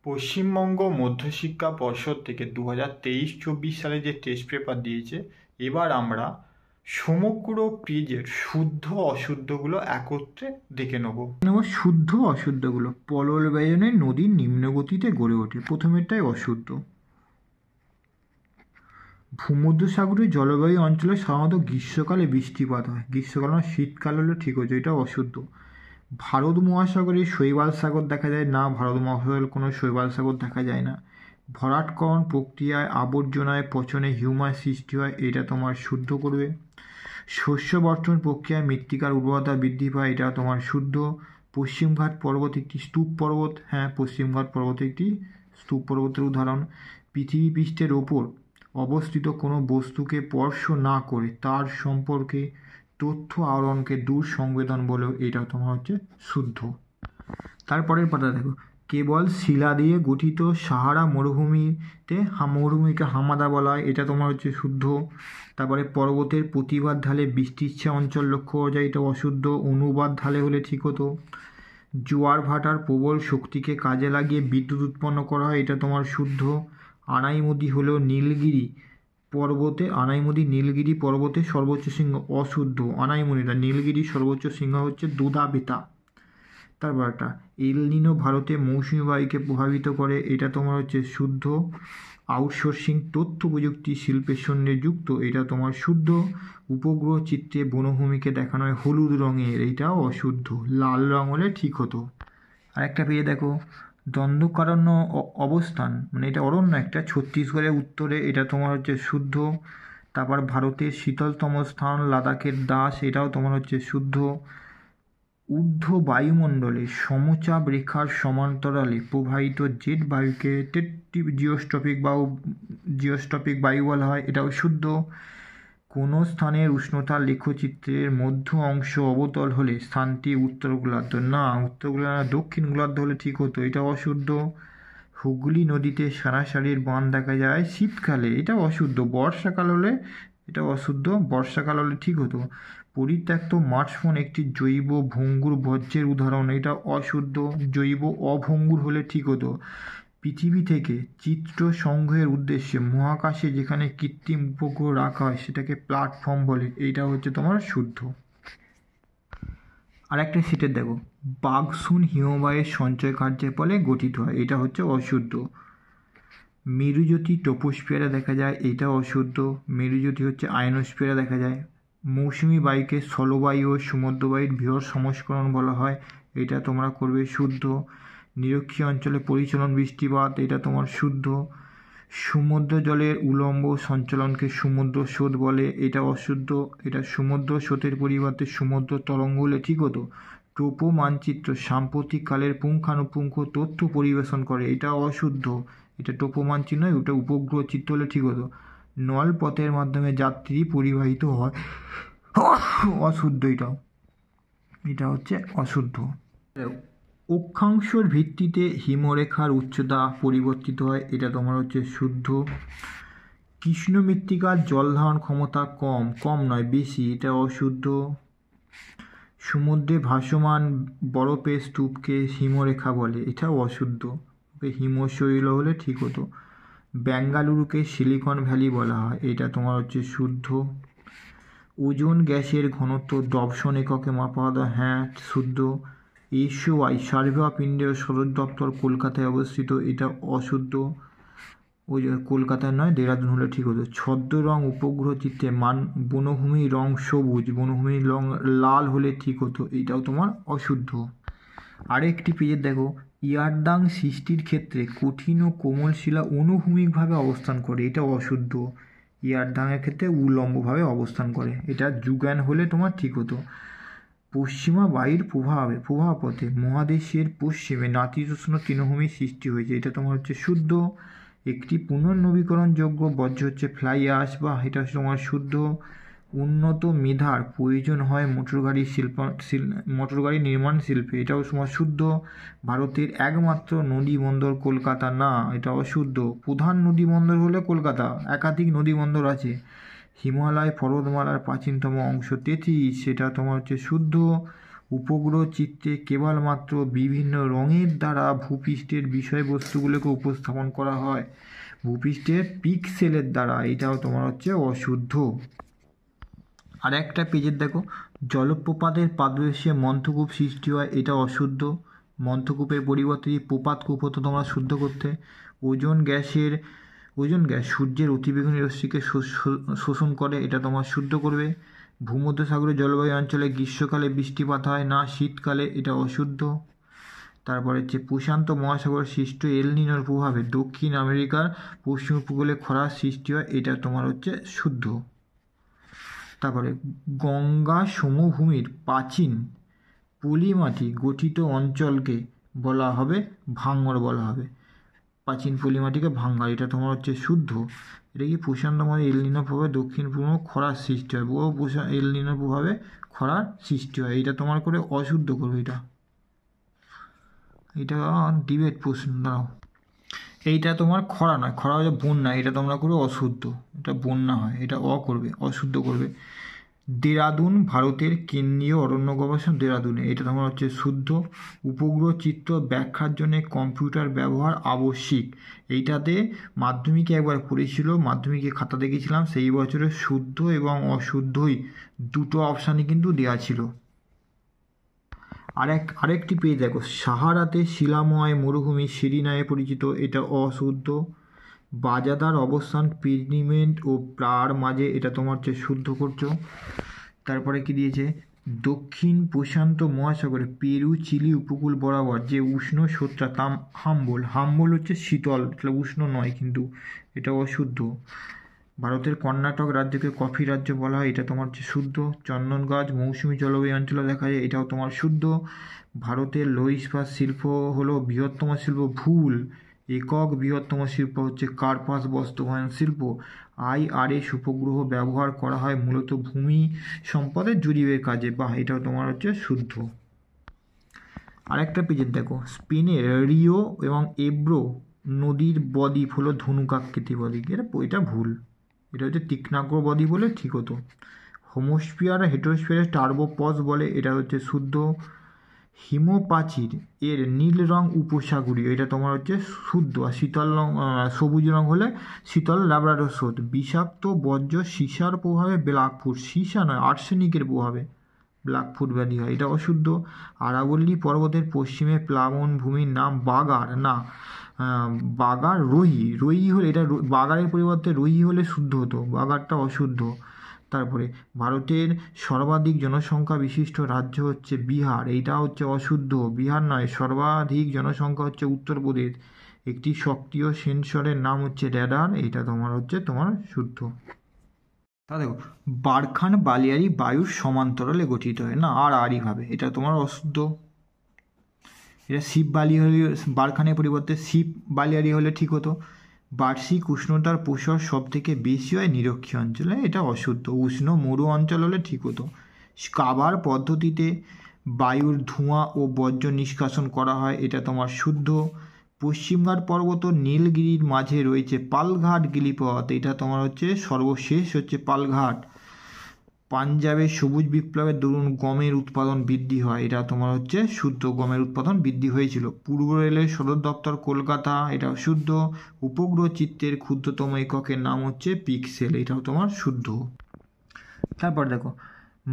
পশ্চিমবঙ্গ মধ্যশিক্ষা পর্ষদ থেকে 2023-24 সালে যে টেস্ট পেপার দিয়েছে, এবার আমরা সমগ্র পেজের শুদ্ধ অশুদ্ধগুলো একত্রে দেখে নেব। শুদ্ধ অশুদ্ধগুলো। পলল ব্যজনে নদীর নিম্নগতিতে গড়ে ওঠে। প্রথমেরটাই অশুদ্ধ। ভূমধ্যসাগরীয় জলবায়ু অঞ্চলে সাধারণত গ্রীষ্মকালে বৃষ্টিপাত হয়। গ্রীষ্মকাল না, শীতকাল হলে ঠিক হচ্ছে, এটা অশুদ্ধ। ভারত মহাসাগরে শৈবাল সাগর দেখা যায় না, ভারত মহাসাগরে কোনো শৈবাল সাগর দেখা যায় না। ভরাটকরণ প্রক্রিয়ায় আবর্জনায় পচনে হিউমাস সৃষ্টি হয়, এটা তোমার শুদ্ধ করবে। শস্য বর্ষণ প্রক্রিয়ায় মৃত্তিকার উর্বরতা বৃদ্ধি পায়, এটা তোমার শুদ্ধ। পশ্চিমঘাট পর্বত একটি স্তূপ পর্বত, হ্যাঁ পশ্চিমঘাট পর্বত একটি স্তূপ পর্বতের উদাহরণ। পৃথিবী পৃষ্ঠের ওপর অবস্থিত কোনো বস্তুকে স্পর্শ না করে তার সম্পর্কে তথ্য আহরণকে দূর সংবেদন বলেও এটা তোমার হচ্ছে শুদ্ধ। তারপরের পাতা দেখো, কেবল শিলা দিয়ে গঠিত সাহারা মরুভূমিকে হামাদা বলা হয়, এটা তোমার হচ্ছে শুদ্ধ। তারপরে পর্বতের প্রতিবাদ ঢালে বৃষ্টিচ্ছা অঞ্চল লক্ষ্য করা যায়, এটা অশুদ্ধ। অনুবাদ ঢালে হলে ঠিক হতো। জোয়ার ভাটার প্রবল শক্তিকে কাজে লাগিয়ে বিদ্যুৎ উৎপন্ন করা হয়, এটা তোমার শুদ্ধ। আনাইমুদি হলো নীলগিরি পর্বতের সর্বোচ্চ শৃঙ্গ, অশুদ্ধ। আনাইমুদিটা নীলগিরির সর্বোচ্চ শৃঙ্গ হচ্ছে দুধাবেতা। তারপর একটা এল নিনো ভারতে মৌসুমী বায়ুকে প্রভাবিত করে, এটা তোমার হচ্ছে শুদ্ধ। আউটসোর্সিং তথ্য প্রযুক্তি শিল্পের সঙ্গে যুক্ত, এটা তোমার শুদ্ধ। উপগ্রহ চিত্রে বনভূমিকে দেখানো হয় হলুদ রঙের, এইটাও অশুদ্ধ। লাল রং হলে ঠিক হতো। আরেকটা পেয়ে দেখো, দণ্ডকারণ্য অবস্থান, মানে এটা অরণ্য একটা, ছত্তিশগড়ের উত্তরে, এটা তোমার হচ্ছে শুদ্ধ। তারপর ভারতের শীতলতম স্থান লাদাখের দাস, এটাও তোমার হচ্ছে শুদ্ধ। ঊর্ধ্ব বায়ুমণ্ডলে সমচাপ রেখার সমান্তরালে প্রবাহিত জেট বায়ুকে জিওস্ট্রপিক বায়ু বলা হয়, এটাও শুদ্ধ। কোনো স্থানের উষ্ণতা লেখচিত্রের মধ্য অংশ অবতল হলে স্থানটি উত্তর গোলার্ধ, না উত্তর গোলার্ধ দক্ষিণ গোলার্ধ হলে ঠিক হতো, এটা অশুদ্ধ। হুগলি নদীতে সারাসারির বাঁধ দেখা যায় শীতকালে, এটা অশুদ্ধ। বর্ষাকাল হলে এটা অশুদ্ধ, বর্ষাকাল হলে ঠিক হতো। পরিত্যক্ত স্মার্টফোন একটি জৈব ভঙ্গুর বর্জ্যের উদাহরণ, এটা অশুদ্ধ। জৈব অভঙ্গুর হলে ঠিক হতো। পৃথিবী থেকে চিত্র সংগ্রহের উদ্দেশ্যে মহাকাশে যেখানে কৃত্রিম উপগ্রহ রাখা হয় সেটাকে প্ল্যাটফর্ম বলে, এইটা হচ্ছে তোমার শুদ্ধ। আর একটা সেটের দেখো, বাগসুন হিমবাহের সঞ্চয় কার্যের ফলে গঠিত হয়, এটা হচ্ছে অশুদ্ধ। মেরুজ্যোতি ট্রপোস্ফিয়ারে দেখা যায়, এটা অশুদ্ধ। মেরুজ্যোতি হচ্ছে আয়নোস্ফিয়ারে দেখা যায়। মৌসুমী বায়ুকে স্থলবায়ু ও সমুদ্রবায়ুর বৃহৎ সংস্করণ বলা হয়, এটা তোমরা করবে শুদ্ধ। নিরক্ষীয় অঞ্চলে পরিচলন বৃষ্টিপাত, এটা তোমার শুদ্ধ। সমুদ্র জলের উলম্ব সঞ্চালনকে সমুদ্র স্রোত বলে, এটা অশুদ্ধ। এটা সমুদ্র স্রোতের পরিবর্তে সমুদ্র তরঙ্গ হলে ঠিক হতো। টোপো মানচিত্র সাম্প্রতিক কালের পুঙ্খানুপুঙ্খ তথ্য পরিবেশন করে, এটা অশুদ্ধ। এটা টোপো মানচিত্র নয়, ওটা উপগ্রহ চিত্র হলে ঠিক হতো। নলপথের মাধ্যমে যাত্রী পরিবাহিত হয়, অশুদ্ধ। এটা হচ্ছে অশুদ্ধ। অক্ষাংশের ভিত্তিতে হিমরেখার উচ্চতা পরিবর্তিত হয়, এটা তোমার হচ্ছে শুদ্ধ। কৃষ্ণ মৃত্তিকার জল ধারণ ক্ষমতা কম নয় বেশি, এটা অশুদ্ধ। সমুদ্রে ভাসমান বরফের স্তূপকে হিমরেখা বলে, এটাও অশুদ্ধ। হিমশৈল হলে ঠিক হতো। বেঙ্গালুরুকে সিলিকন ভ্যালি বলা হয়, এটা তোমার হচ্ছে শুদ্ধ। ওজোন গ্যাসের ঘনত্ব ডবসন এককে মাপা হয়, হ্যাঁ শুদ্ধ। SOI সার্ভে অফ ইন্ডিয়ার সদর দপ্তর কলকাতায় অবস্থিত, এটা অশুদ্ধ। ওই কলকাতায় নয়, দেরাদুন হলে ঠিক হতো। ছদ্ম রং উপগ্রহ চিত্রে বনভূমির রং সবুজ, বনভূমির রং লাল হলে ঠিক হতো, এইটাও তোমার অশুদ্ধ। আরেকটি পেজে দেখো, ইয়ারদাং সৃষ্টির ক্ষেত্রে কঠিন ও কোমল শিলা অনুভূমিকভাবে অবস্থান করে, এটা অশুদ্ধ। ইয়ারদাংয়ের ক্ষেত্রে উলম্বভাবে অবস্থান করে, এটা যুগান হলে তোমার ঠিক হতো। পশ্চিমা বায়ুর প্রভাবপথে মহাদেশের পশ্চিমে নাতিশীতোষ্ণ তৃণভূমির সৃষ্টি হয়েছে, এটা তোমার হচ্ছে শুদ্ধ। একটি পুনর্নবীকরণযোগ্য বর্জ্য হচ্ছে ফ্লাই অ্যাশ, বা এটা তোমার শুদ্ধ। উন্নত মেধার প্রয়োজন হয় মোটরগাড়ি নির্মাণ শিল্পে, এটাও তোমার শুদ্ধ। ভারতের একমাত্র নদী বন্দর কলকাতা, না এটা অশুদ্ধ। প্রধান নদী বন্দর হলে কলকাতা, একাধিক নদী বন্দর আছে। হিমালয় পর্বতমালার প্রাচীনতম অংশ তেথিস, সেটা তোমার হচ্ছে শুদ্ধ। উপগ্রহ চিত্রে কেবলমাত্র বিভিন্ন রঙের দ্বারা ভূপৃষ্ঠের বিষয়বস্তুগুলোকে উপস্থাপন করা হয়, ভূপৃষ্ঠের পিক্সেলের দ্বারা, এটাও তোমার হচ্ছে অশুদ্ধ। আর একটা পেজের দেখো, জলপ্রপাতের পাদদেশে মন্থকূপ সৃষ্টি হয়, এটা অশুদ্ধ। মন্থকূপের পরিবর্তে প্রপাতকূপ হতো তোমরা শুদ্ধ করতে। ওজোন গ্যাস সূর্যের অতিবেগুনি রশ্মিকে শোষণ করে, এটা তোমার শুদ্ধ করবে। ভূমধ্যসাগরীয় জলবায়ু অঞ্চলে গ্রীষ্মকালে বৃষ্টিপাত হয় না শীতকালে, এটা অশুদ্ধ। তারপরে হচ্ছে প্রশান্ত মহাসাগর সৃষ্ট এল নিনোর প্রভাবে দক্ষিণ আমেরিকার পশ্চিম উপকূলে খরার সৃষ্টি হয়, এটা তোমার হচ্ছে শুদ্ধ। তারপরে গঙ্গা সমভূমির প্রাচীন পলিমাটি গঠিত অঞ্চলকে বলা হবে ভাঙর বলা হবে, প্রাচীন পলিমাটিকে ভাঙর, এটা তোমার হচ্ছে শুদ্ধ। এটা কি প্রশান্ত মহাসাগরে এল নিনোর প্রভাবে দক্ষিণ পূর্ব খরার সৃষ্টি হয়, এল নিনোর প্রভাবে খরার সৃষ্টি হয়, এটা তোমার করে অশুদ্ধ করবে। এটা ডিবেট প্রশ্ন দাও। এইটা তোমার খরা নয়, খরা হচ্ছে বন্যা, এটা তোমরা করবে অশুদ্ধ, এটা বন্যা হয়, এটা করবে অশুদ্ধ করবে। দেরাদুন ভারতের কেন্দ্রীয় অরণ্য গবেষণা দেরাদুনে, এটা তোমার হচ্ছে শুদ্ধ। উপগ্রহ চিত্র ব্যাখ্যার জন্য কম্পিউটার ব্যবহার আবশ্যিক, এইটাতে মাধ্যমিকে একবার পড়েছিল, মাধ্যমিকে খাতা দেখেছিলাম, সেই বছরে শুদ্ধ এবং অশুদ্ধই দুটো অপশানই কিন্তু দেওয়া ছিল। আরেকটি পেজ দেখো, সাহারাতে শিলাময় মরুভূমি সিরি নামে পরিচিত, এটা অশুদ্ধ। বাজাদার অবস্থান পিনিমেন্ট ও প্রার মাঝে, এটা তোমার হচ্ছে শুদ্ধ করছো। তারপরে কি দিয়েছে, দক্ষিণ প্রশান্ত মহাসাগরে পেরু চিলি উপকূল বরাবর যে উষ্ণ স্রোতটা তা হাম্বল হচ্ছে শীতল, তাহলে উষ্ণ নয় কিন্তু, এটা অশুদ্ধ। ভারতের কর্ণাটক রাজ্যকে কফি রাজ্য বলা হয়, এটা তোমার হচ্ছে শুদ্ধ। চন্দন গাছ মৌসুমী জলবায়ু অঞ্চলে দেখা যায়, এটাও তোমার শুদ্ধ। ভারতের লৌহ ইস্পাত শিল্প হলো বৃহত্তম শিল্প, ভুল। একক বৃহত্তম শিল্প হচ্ছে কার্পাস বস্ত্রবয়ন শিল্প। IRS উপগ্রহ ব্যবহার করা হয় মূলত ভূমি সম্পদের জরিপের কাজে, বা এটাও তোমার হচ্ছে শুদ্ধ। আরেকটা পেজের দেখো, স্পেনের রিও এবং এব্রো নদীর বদ্বীপ হলো ধনুকাকৃতি বদ্বীপ, এটা ভুল, এটা হচ্ছে তীক্ষ্ণাগ্র বদ্বীপ বলে ঠিক হতো। হোমোস্ফিয়ার হেটেরোস্ফিয়ার টার্বোপজ বলে, এটা হচ্ছে শুদ্ধ। হিমপ্রাচীর এর নীল রং উপসাগরীয়, এটা তোমার হচ্ছে শুদ্ধ। আর শীতল রং সবুজ রং হলে শীতল ল্যাব্রাডোর স্রোত। বিষাক্ত বর্জ্য সীসার প্রভাবে ব্ল্যাকফুট, সীসা নয় আর্সেনিকের প্রভাবে ব্ল্যাকফুট ব্যাধি হয়, এটা অশুদ্ধ। আরাবল্লী পর্বতের পশ্চিমে প্লাবন ভূমির নাম বাগার, না বাগার রোহি হলে, এটা বাগারের পরিবর্তে রোহি হলে শুদ্ধ হতো, বাগারটা অশুদ্ধ। তারপরে ভারতের সর্বাধিক জনসংখ্যা বিশিষ্ট রাজ্য হচ্ছে বিহার, এইটা হচ্ছে অশুদ্ধ, বিহার নয়, সর্বাধিক জনসংখ্যা হচ্ছে উত্তরপ্রদেশ। একটি সক্রিয় সেন্সরের নাম হচ্ছে র্যাডার, এইটা তোমার হচ্ছে তোমার শুদ্ধ। তা দেখো, বারখান বালিয়ারি বায়ুর সমান্তরালে গঠিত হয়, না আড়াআড়িভাবে, এটা তোমার অশুদ্ধ। এটা শিব বালিয়ারি, বারখানের পরিবর্তে শিব বালিয়ারি হলে ঠিক হতো। বার্ষিক উষ্ণতার প্রসার সব থেকে বেশি হয় নিরক্ষীয় অঞ্চলে, এটা অশুদ্ধ। উষ্ণ মরু অঞ্চল হলে ঠিক হতো। স্কাবার পদ্ধতিতে বায়ুর ধোঁয়া ও বর্জ্য নিষ্কাশন করা হয়, এটা তোমার শুদ্ধ। পশ্চিমঘাট পর্বত নীলগিরির মাঝে রয়েছে পালঘাট গিরিপথ, এটা তোমার হচ্ছে সর্বশেষ হচ্ছে পালঘাট। পাঞ্জাবের সবুজ বিপ্লবের দরুন গমের উৎপাদন বৃদ্ধি হয়, এটা তোমার হচ্ছে শুদ্ধ, গমের উৎপাদন বৃদ্ধি হয়েছিল। পূর্ব রেলের সদর দপ্তর কলকাতা, এটাও শুদ্ধ। উপগ্রহ চিত্রের ক্ষুদ্রতম এককের নাম হচ্ছে পিক্সেল, এটাও তোমার শুদ্ধ। তারপর দেখো,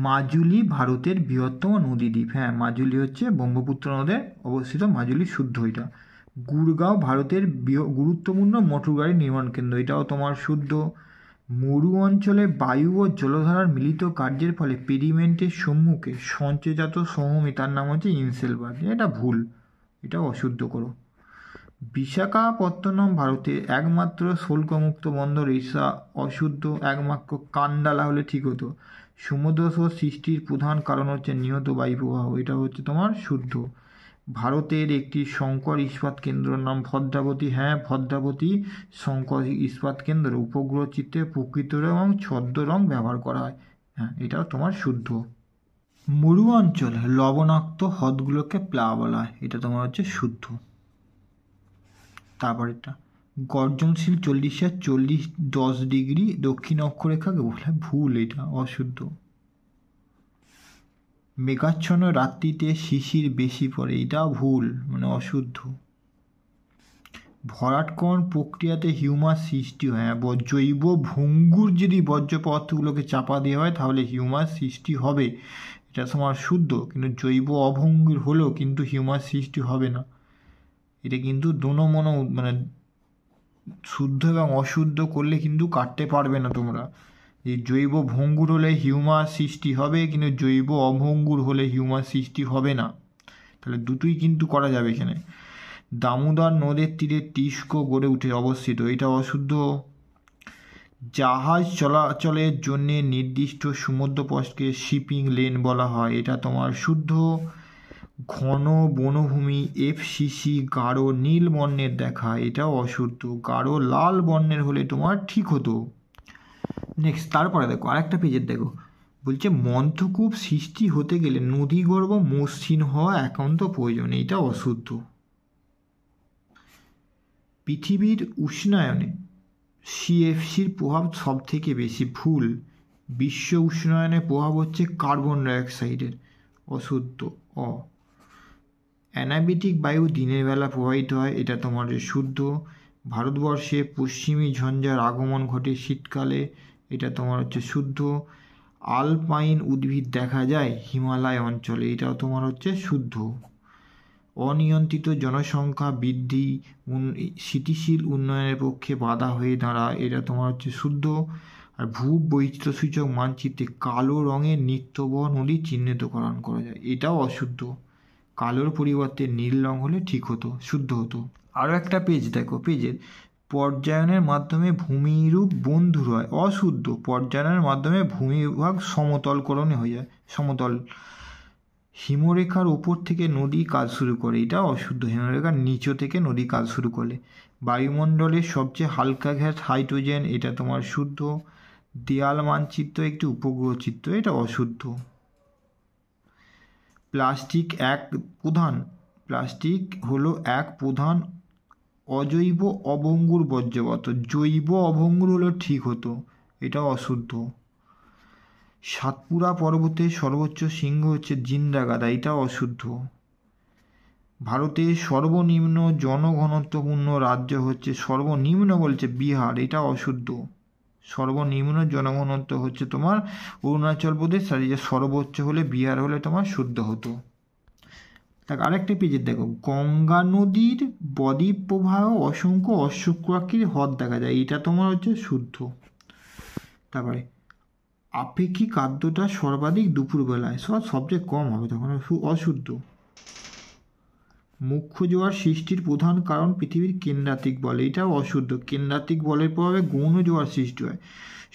মাজুলি ভারতের বৃহত্তম নদীদ্বীপ, হ্যাঁ মাজুলি হচ্ছে ব্রহ্মপুত্র নদে অবস্থিত, মাজুলি শুদ্ধ এটা। গুরগাঁও ভারতের গুরুত্বপূর্ণ মোটর গাড়ি নির্মাণ কেন্দ্র, এটাও তোমার শুদ্ধ। মরু অঞ্চলে বায়ু ও জলধারার মিলিত কার্যের ফলে পেডিমেন্টের সম্মুখে সঞ্চয়জাত সমভূমি, তার নাম হচ্ছে ইনসেলবার্গ, এটা ভুল, এটা অশুদ্ধ করো। বিশাখাপত্তনম ভারতের একমাত্র শুল্কমুক্ত বন্দর, এটা অশুদ্ধ। একমাত্র কান্ডালা হলে ঠিক হতো। সমুদ্র স্রোত সৃষ্টির প্রধান কারণ হচ্ছে নিহত বায়ুপ্রবাহ, এটা হচ্ছে তোমার শুদ্ধ। ভারতের একটি শঙ্কর ইস্পাত কেন্দ্রের নাম ভদ্রাবতী, হ্যাঁ ভদ্রাবতী শঙ্কর ইস্পাত কেন্দ্র। উপগ্রহ চিত্রে প্রকৃত এবং ছদ্ম রং ব্যবহার করা হয়, হ্যাঁ এটাও তোমার শুদ্ধ। মরু অঞ্চল লবণাক্ত হ্রদগুলোকে প্লা বলা হয়, এটা তোমার হচ্ছে শুদ্ধ। তারপর এটা গর্জনশীল 40°10 দক্ষিণ অক্ষরেখাকে বলে ভুল, এটা অশুদ্ধ। মেঘাচ্ছন্ন রাত্রিতে শিশির বেশি পড়ে, এটা ভুল, মানে অশুদ্ধ। ভরাটকরণ প্রক্রিয়াতে হিউমাস সৃষ্টি হয়, জৈব ভঙ্গুর যদি বর্জ্য পদার্থগুলোকে চাপা দেওয়া হয় তাহলে হিউমাস সৃষ্টি হবে, এটা তোমার শুদ্ধ। কিন্তু জৈব অভঙ্গুর হলেও কিন্তু হিউমাস সৃষ্টি হবে না, এটা কিন্তু দোনো মনো, মানে শুদ্ধ এবং অশুদ্ধ করলে কিন্তু কাটতে পারবে না তোমরা। এই জৈব ভঙ্গুর হলে হিউমাস সৃষ্টি হবে, কিন্তু জৈব অভঙ্গুর হলে হিউমাস সৃষ্টি হবে না, তাহলে দুটোই কিন্তু করা যাবে এখানে। দামোদর নদের তীরে টিস্ক গড়ে উঠে অবস্থিত, এটা অশুদ্ধ। জাহাজ চলাচলের জন্য নির্দিষ্ট সমুদ্রপথকে শিপিং লেন বলা হয়, এটা তোমার শুদ্ধ। ঘন বনভূমি এফসিসি গাঢ় নীল বর্ণের দেখা, এটা অশুদ্ধ। গাঢ় লাল বর্ণের হলে তোমার ঠিক হতো। নেক্সট, তারপরে দেখো আরেকটা পেজের দেখো, বলছে মন্থকূপ সৃষ্টি হতে গেলে নদীগর্ভ মসৃণ হওয়া একান্ত প্রয়োজন, এটা অশুদ্ধ। পৃথিবীর উষ্ণায়নে সিএফসির প্রভাব সব থেকে বেশি, ভুল। বিশ্ব উষ্ণায়নের প্রভাব হচ্ছে কার্বন ডাইঅক্সাইডের, অশুদ্ধ, অ। অ্যানাবেটিক বায়ু দিনের বেলা প্রবাহিত হয়, এটা তোমার শুদ্ধ। ভারতবর্ষে পশ্চিমী ঝঞ্ঝার আগমন ঘটে শীতকালে, এটা তোমার হচ্ছে শুদ্ধ। আলপাইন উদ্ভিদ দেখা যায় হিমালয় অঞ্চলে, এটাও তোমার হচ্ছে শুদ্ধ। অনিয়ন্ত্রিত জনসংখ্যা বৃদ্ধি স্থিতিশীল উন্নয়নের পক্ষে বাধা হয়ে দাঁড়ায়, এটা তোমার হচ্ছে শুদ্ধ। আর ভূবৈচিত্র্যসূচক মানচিত্রে কালো রঙের নিত্যবহ নদী চিহ্নিতকরণ করা যায়, এটাও অশুদ্ধ। কালোর পরিবর্তে নীল রং হলে ঠিক হতো, শুদ্ধ হতো। আরও একটা পেজ দেখো, পেজের পর্যায়নের মাধ্যমে ভূমিরূপ বন্ধুর হয়, অশুদ্ধ। পর্যায়নের মাধ্যমে ভূমিভাগ সমতলকরণে হয়ে যায়, সমতল। হিমরেখার ওপর থেকে নদী কাজ শুরু করে, এটা অশুদ্ধ। হিমরেখার নিচ থেকে নদী কাজ শুরু করে। বায়ুমণ্ডলের সবচেয়ে হালকা গ্যাস হাইড্রোজেন, এটা তোমার শুদ্ধ। দেয়াল মানচিত্র একটি উপগ্রহ চিত্র, এটা অশুদ্ধ। প্লাস্টিক হলো এক প্রধান অজৈব অভঙ্গুর বর্জ্য পদার্থ, জৈব অভঙ্গুর হলো ঠিক হতো, এটা অশুদ্ধ। সাতপুরা পর্বতের সর্বোচ্চ শৃঙ্গ হচ্ছে জিন্দাগাদা, এটা অশুদ্ধ। ভারতের সর্বনিম্ন জনঘনত্বপূর্ণ রাজ্য হচ্ছে, সর্বনিম্ন বলছে বিহার, এটা অশুদ্ধ। সর্বনিম্ন জনঘনত্ব হচ্ছে তোমার অরুণাচল প্রদেশ, আর যে সর্বোচ্চ হলে বিহার হলে তোমার শুদ্ধ হতো। দেখ আরেকটা পেজে দেখো, গঙ্গা নদীর বদ্বীপ প্রবাহ অসংখ্য অশ্বক্ষুরাকৃতির হ্রদ দেখা যায়, এটা তোমার হচ্ছে শুদ্ধ। তারপরে আপেক্ষিক আর্দ্রতা সর্বাধিক দুপুরবেলায়, সবচেয়ে কম হবে তখন, অশুদ্ধ। মুখ্য জোয়ার সৃষ্টির প্রধান কারণ পৃথিবীর কেন্দ্রাতিক বল, এটাও অশুদ্ধ। কেন্দ্রাতিক বলের প্রভাবে গৌণ জোয়ার সৃষ্টি হয়।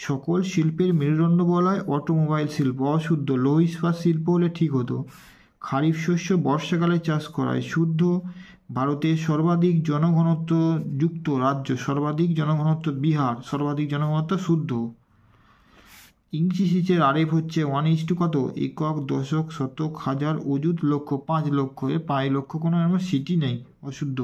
সকল শিল্পের মেরুদণ্ড বলা হয় অটোমোবাইল শিল্প, অশুদ্ধ। লৌহ ইস্পাত শিল্প হলে ঠিক হতো। খারিফ শস্য বর্ষাকালে চাষ করা হয়, শুদ্ধ। ভারতের সর্বাধিক জনঘনত্ব যুক্ত রাজ্য, সর্বাধিক জনঘনত্ব বিহার, সর্বাধিক জনঘনত্ব, শুদ্ধ। ইঞ্চি সিচের আরেফ হচ্ছে 1:, কত, একক, দশক, শতক, হাজার, অযুত, লক্ষ, 5 লক্ষ। 5 লক্ষ কোনো সিটি নেই, অশুদ্ধ।